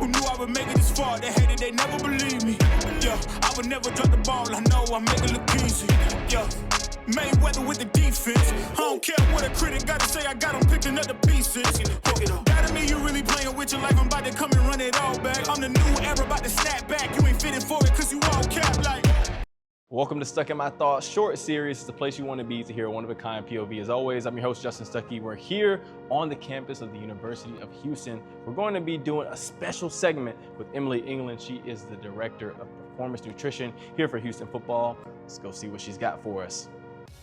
Who knew I would make it this far? They hated, they never believed me. Yeah, I would never drop the ball. I know I make it look easy. Yeah, Mayweather with the defense. I don't care what a critic gotta say. I got them picking up the pieces. That to me, you really playing with your life. I'm about to come and run it all back. I'm the new era, about to snap back. You ain't fitting for it, cause you all cap like. Welcome to Stuck in My Thoughts short series. It's the place you want to be to hear a one-of-a-kind POV. As always, I'm your host, Justin Stuckey. We're here on the campus of the University of Houston. We're going to be doing a special segment with Emily England. She is the Director of Performance Nutrition here for Houston Football. Let's go see what she's got for us.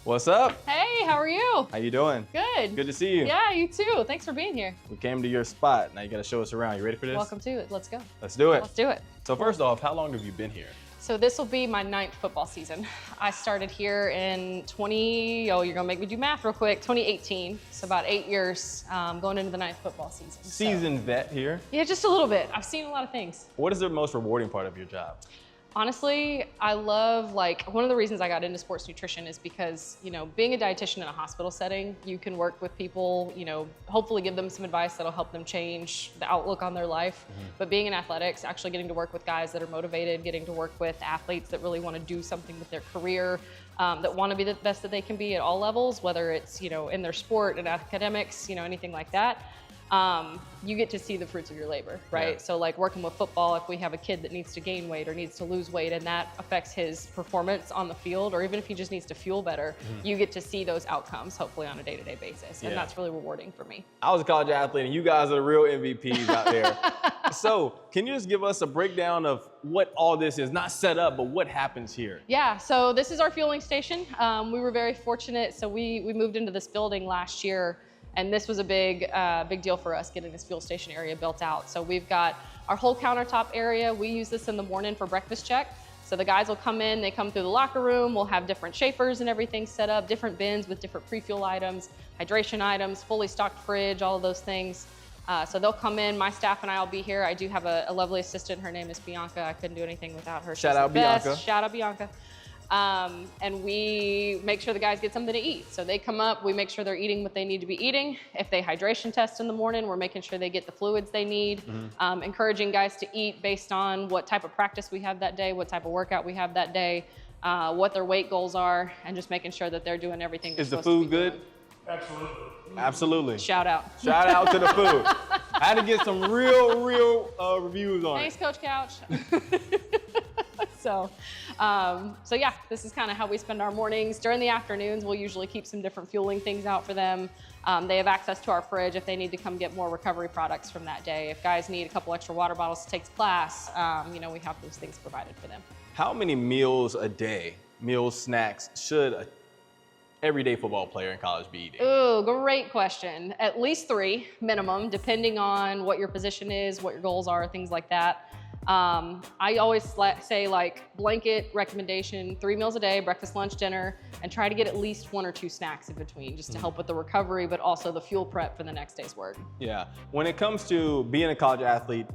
What's up? Hey, how are you? How you doing? Good. Good to see you. Yeah, you too. Thanks for being here. We came to your spot. Now you got to show us around. You ready for this? Welcome to it. Let's go. Let's do it. Let's do it. So first off, how long have you been here? So this will be my 9th football season. I started here in you're gonna make me do math real quick, 2018. So about 8 years going into the 9th football season. Seasoned vet here. Yeah, just a little bit. I've seen a lot of things. What is the most rewarding part of your job? Honestly, I love, one of the reasons I got into sports nutrition is because, being a dietitian in a hospital setting, you can work with people, hopefully give them some advice that'll help them change the outlook on their life. But being in athletics, actually getting to work with guys that are motivated, getting to work with athletes that really want to do something with their career, that want to be the best that they can be at all levels, whether it's, in their sport and academics, anything like that. You get to see the fruits of your labor, right? Yeah. So working with football, if we have a kid that needs to gain weight or needs to lose weight and that affects his performance on the field, or even if he just needs to fuel better, you get to see those outcomes hopefully on a day-to-day basis. And that's really rewarding for me. I was a college athlete and you guys are the real MVPs out there. So can you just give us a breakdown of what all this is? Not set up, but what happens here? Yeah, so this is our fueling station. We were very fortunate. So we moved into this building last year. And this was a big deal for us, getting this fuel station area built out. So we've got our whole countertop area. We use this in the morning for breakfast check. So the guys will come in, they come through the locker room. We'll have different shapers and everything set up, different bins with different pre-fuel items, hydration items, fully stocked fridge, all of those things. So they'll come in, my staff and I will be here. I do have a lovely assistant. Her name is Bianca. I couldn't do anything without her. Shout out Bianca. Shout out Bianca. And we make sure the guys get something to eat. So they come up, we make sure they're eating what they need to be eating. If they hydration test in the morning, we're making sure they get the fluids they need. Encouraging guys to eat based on what type of practice we have that day, what type of workout we have that day, what their weight goals are, and just making sure that they're doing everything they're supposed to be doing. Is the food good? Absolutely. Absolutely. Shout out. Shout out to the food. I had to get some real reviews on Thanks, it. Coach Couch. So yeah, this is kind of how we spend our mornings. During the afternoons, we'll usually keep some different fueling things out for them. They have access to our fridge if they need to come get more recovery products from that day. If guys need a couple extra water bottles to take to class, we have those things provided for them. How many meals a day, snacks, should a everyday football player in college be eating? Oh, great question. At least 3 minimum, depending on what your position is, what your goals are, things like that. I always say blanket recommendation, 3 meals a day, breakfast, lunch, dinner, and try to get at least 1 or 2 snacks in between just to help with the recovery, but also the fuel prep for the next day's work. Yeah, when it comes to being a college athlete,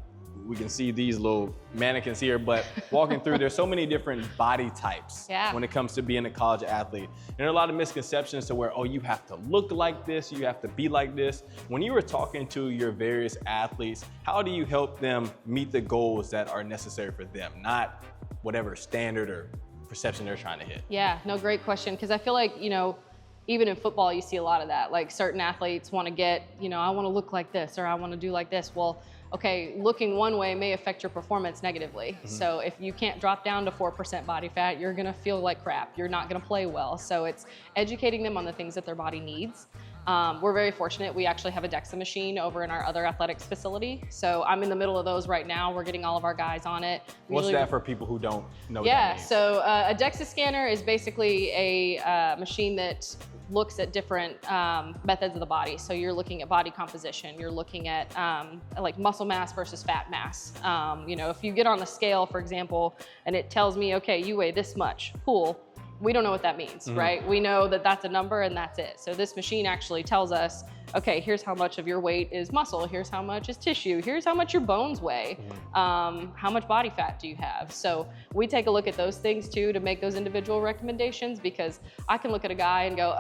we can see these little mannequins here, but walking through, there's so many different body types when it comes to being a college athlete. And there are a lot of misconceptions to where, oh, you have to look like this, you have to be like this. When you were talking to your various athletes, how do you help them meet the goals that are necessary for them, not whatever standard or perception they're trying to hit? Yeah, no, great question. Because I feel like, even in football, you see a lot of that. Like certain athletes want to get, I want to look like this, or I want to do like this. Well, okay, looking one way may affect your performance negatively. So if you can't drop down to 4% body fat, you're gonna feel like crap. You're not gonna play well. So it's educating them on the things that their body needs. We're very fortunate. We actually have a DEXA machine over in our other athletics facility. So I'm in the middle of those right now. We're getting all of our guys on it. What's that for people who don't know what that Yeah, means? so a DEXA scanner is basically a machine that looks at different methods of the body. So you're looking at body composition, you're looking at muscle mass versus fat mass. If you get on the scale, for example, and it tells me, okay, you weigh this much, cool. We don't know what that means, right? We know that that's a number and that's it. So this machine actually tells us, okay, here's how much of your weight is muscle, here's how much is tissue, here's how much your bones weigh, how much body fat do you have? So we take a look at those things too to make those individual recommendations, because I can look at a guy and go,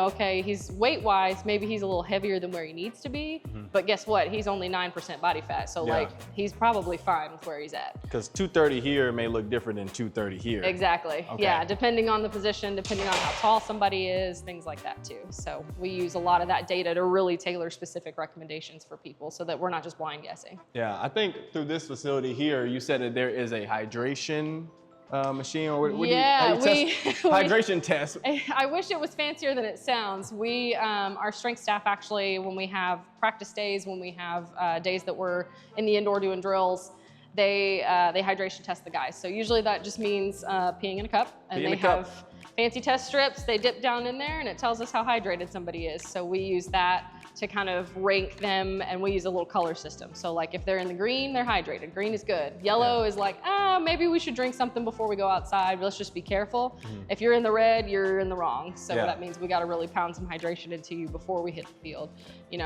okay, he's weight-wise, maybe he's a little heavier than where he needs to be, but guess what? He's only 9% body fat, so like he's probably fine with where he's at. Because 230 here may look different than 230 here. Exactly. Okay. Yeah, depending on the position, depending on how tall somebody is, things like that too. So we use a lot of that data to really tailor specific recommendations for people so that we're not just blind guessing. Yeah, I think through this facility here, you said that there is a hydration machine, or what hydration test. I wish it was fancier than it sounds. We, our strength staff actually, when we have practice days, when we have days that we're in the indoor doing drills, they hydration test the guys. So usually that just means peeing in a cup, and they have fancy test strips. They dip down in there and it tells us how hydrated somebody is. So we use that to kind of rank them, and we use a little color system. So like if they're in the green, they're hydrated. Green is good. Yellow is like, maybe we should drink something before we go outside. Let's just be careful. If you're in the red, you're in the wrong. So that means we got to really pound some hydration into you before we hit the field.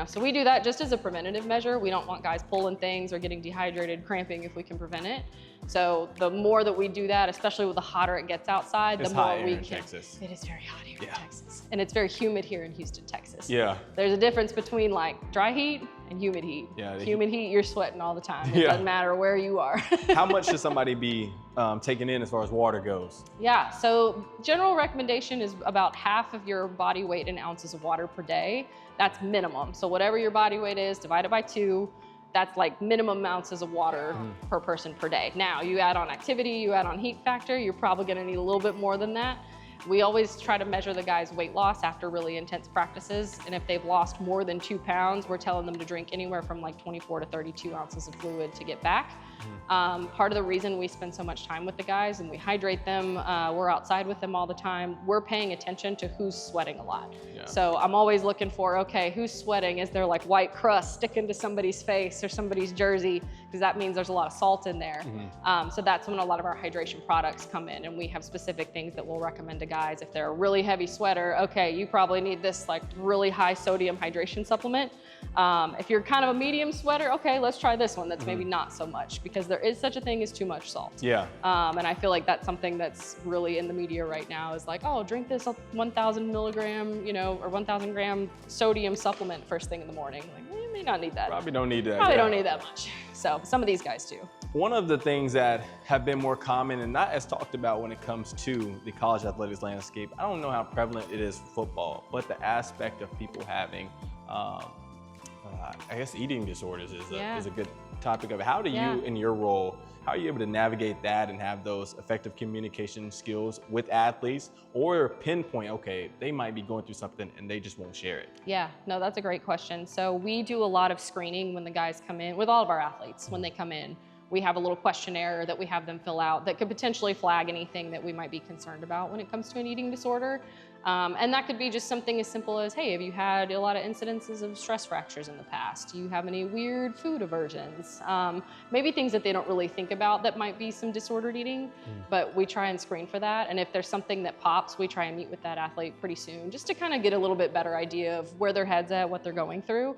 So we do that just as a preventative measure. We don't want guys pulling things or getting dehydrated, cramping if we can prevent it. So the more that we do that, especially with the hotter it gets outside, the more we can. Texas. It is very hot here in Texas. And it's very humid here in Houston, Texas. Yeah. There's a difference between like dry heat and humid heat. Yeah. Humid heat, you're sweating all the time. It doesn't matter where you are. How much should somebody be taking in as far as water goes? Yeah, so general recommendation is about half of your body weight in ounces of water per day. That's minimum. So whatever your body weight is, divide it by 2. That's like minimum ounces of water per person per day. Now, you add on activity, you add on heat factor, you're probably gonna need a little bit more than that. We always try to measure the guy's weight loss after really intense practices. And if they've lost more than 2 pounds, we're telling them to drink anywhere from like 24 to 32 ounces of fluid to get back. Part of the reason we spend so much time with the guys and we hydrate them, we're outside with them all the time, we're paying attention to who's sweating a lot. So I'm always looking for, okay, who's sweating? Is there like white crust sticking to somebody's face or somebody's jersey? Because that means there's a lot of salt in there. So that's when a lot of our hydration products come in, and we have specific things that we'll recommend to guys. If they're a really heavy sweater, okay, you probably need this like really high sodium hydration supplement. If you're kind of a medium sweater, okay, let's try this one that's maybe not so much, because there is such a thing as too much salt. Yeah. And I feel like that's something that's really in the media right now, is like, oh, drink this 1,000 milligram, or 1,000 gram sodium supplement first thing in the morning. Like, you may not need that. Probably don't need that. Probably don't need that much. So some of these guys do. One of the things that have been more common and not as talked about when it comes to the college athletics landscape, I don't know how prevalent it is for football, but the aspect of people having, I guess eating disorders is a good topic of it. How do you, in your role, how are you able to navigate that and have those effective communication skills with athletes, or pinpoint, okay, they might be going through something and they just won't share it? Yeah, no, that's a great question. So we do a lot of screening when the guys come in, with all of our athletes when they come in. We have a little questionnaire that we have them fill out that could potentially flag anything that we might be concerned about when it comes to an eating disorder. And that could be just something as simple as, hey, have you had a lot of incidences of stress fractures in the past? Do you have any weird food aversions? Maybe things that they don't really think about that might be some disordered eating, but we try and screen for that. And if there's something that pops, we try and meet with that athlete pretty soon, just to kind of get a little bit better idea of where their head's at, what they're going through.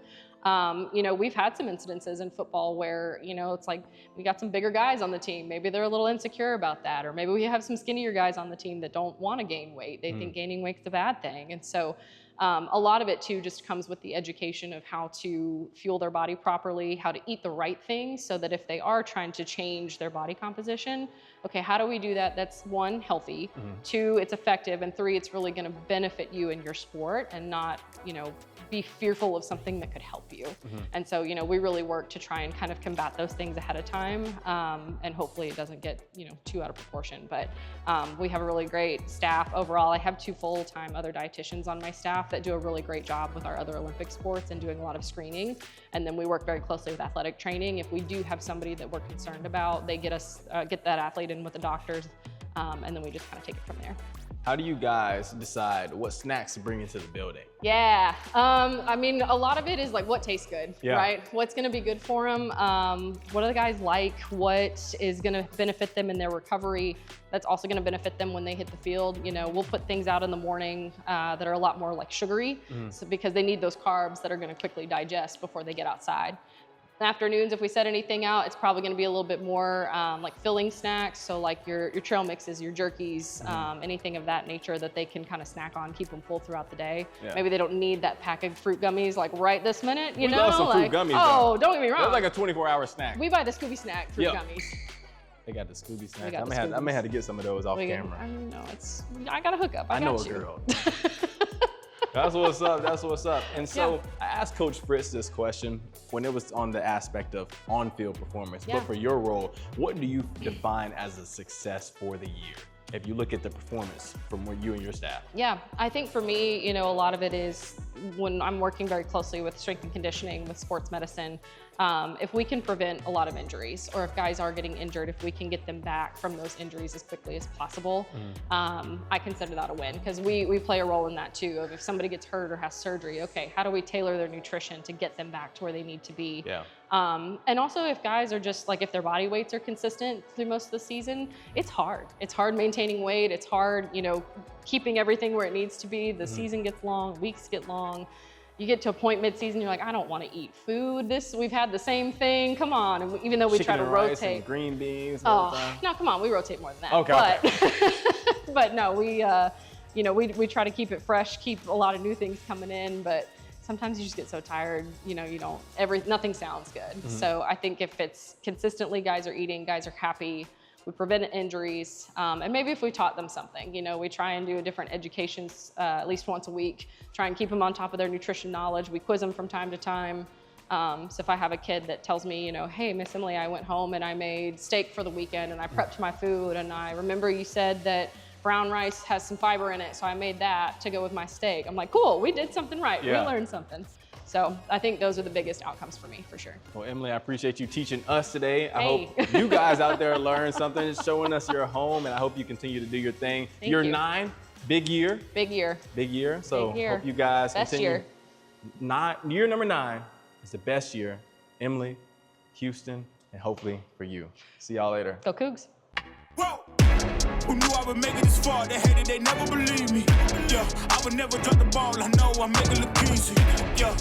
We've had some incidences in football where, it's like we got some bigger guys on the team. Maybe they're a little insecure about that. Or maybe we have some skinnier guys on the team that don't want to gain weight. They think gaining weight's a bad thing. And so a lot of it too just comes with the education of how to fuel their body properly, how to eat the right things, so that if they are trying to change their body composition, okay, how do we do that? That's 1, healthy, 2, it's effective, and 3, it's really going to benefit you in your sport and not, be fearful of something that could help you. And so, we really work to try and kind of combat those things ahead of time, and hopefully it doesn't get, too out of proportion. But we have a really great staff overall. I have 2 full-time other dietitians on my staff that do a really great job with our other Olympic sports and doing a lot of screening. And then we work very closely with athletic training. If we do have somebody that we're concerned about, they get that athlete in with the doctors, and then we just kind of take it from there. How do you guys decide what snacks to bring into the building? Yeah, I mean, a lot of it is like what tastes good, right? What's gonna be good for them? What do the guys like? What is gonna benefit them in their recovery? That's also gonna benefit them when they hit the field. You know, we'll put things out in the morning that are a lot more like sugary, so because they need those carbs that are gonna quickly digest before they get outside. In the afternoons, if we set anything out, it's probably gonna be a little bit more like filling snacks. So like your trail mixes, your jerkies, anything of that nature that they can kind of snack on, keep them full throughout the day. Yeah. Maybe they don't need that pack of fruit gummies like right this minute, you know? Love some like, fruit gummies, oh, don't get me wrong. That's like a 24-hour snack. We buy the Scooby Snack fruit gummies. They got the Scooby Snacks. I may have to get some of those off camera. I know, I got a hookup. I know got a girl. That's what's up, that's what's up. And so I asked Coach Fritz this question when it was on the aspect of on-field performance, but for your role, what do you define as a success for the year? If you look at the performance from you and your staff. Yeah, I think for me, you know, a lot of it is when I'm working very closely with strength and conditioning, with sports medicine, if we can prevent a lot of injuries, or if guys are getting injured, if we can get them back from those injuries as quickly as possible, I consider that a win, because we play a role in that too, of if somebody gets hurt or has surgery, okay, how do we tailor their nutrition to get them back to where they need to be? Yeah. And also if guys are just like, if their body weights are consistent through most of the season, it's hard. It's hard maintaining weight. It's hard, you know, keeping everything where it needs to be. The season gets long, weeks get long. You get to a point mid-season, you're like, I don't want to eat food. We've had the same thing. Come on. And even though we try to rotate, rice and green beans. No, come on. We rotate more than that. Okay. But, but no, you know, we try to keep it fresh, keep a lot of new things coming in, but sometimes you just get so tired, you know, nothing sounds good. So I think if it's consistently guys are eating, guys are happy, we prevent injuries, and maybe if we taught them something, you know, we try and do a different educations at least once a week, try and keep them on top of their nutrition knowledge. We quiz them from time to time. So if I have a kid that tells me, you know, hey, Miss Emily, I went home and I made steak for the weekend and I prepped my food, and I remember you said that brown rice has some fiber in it, so I made that to go with my steak. I'm like, cool, we did something right. We learned something. So I think those are the biggest outcomes for me, for sure. Well, Emily, I appreciate you teaching us today. I hope you guys out there learned something, showing us your home, and I hope you continue to do your thing. You're 9, big year. Big year. Big year. So hope you guys continue. Year number 9 is the best year. Emily, Houston, and hopefully for you. See y'all later. Go Cougs. Whoa. Who knew I would make it this far? They hated, they never believed me. Yeah, I would never drop the ball. I know I make it look easy. Yeah.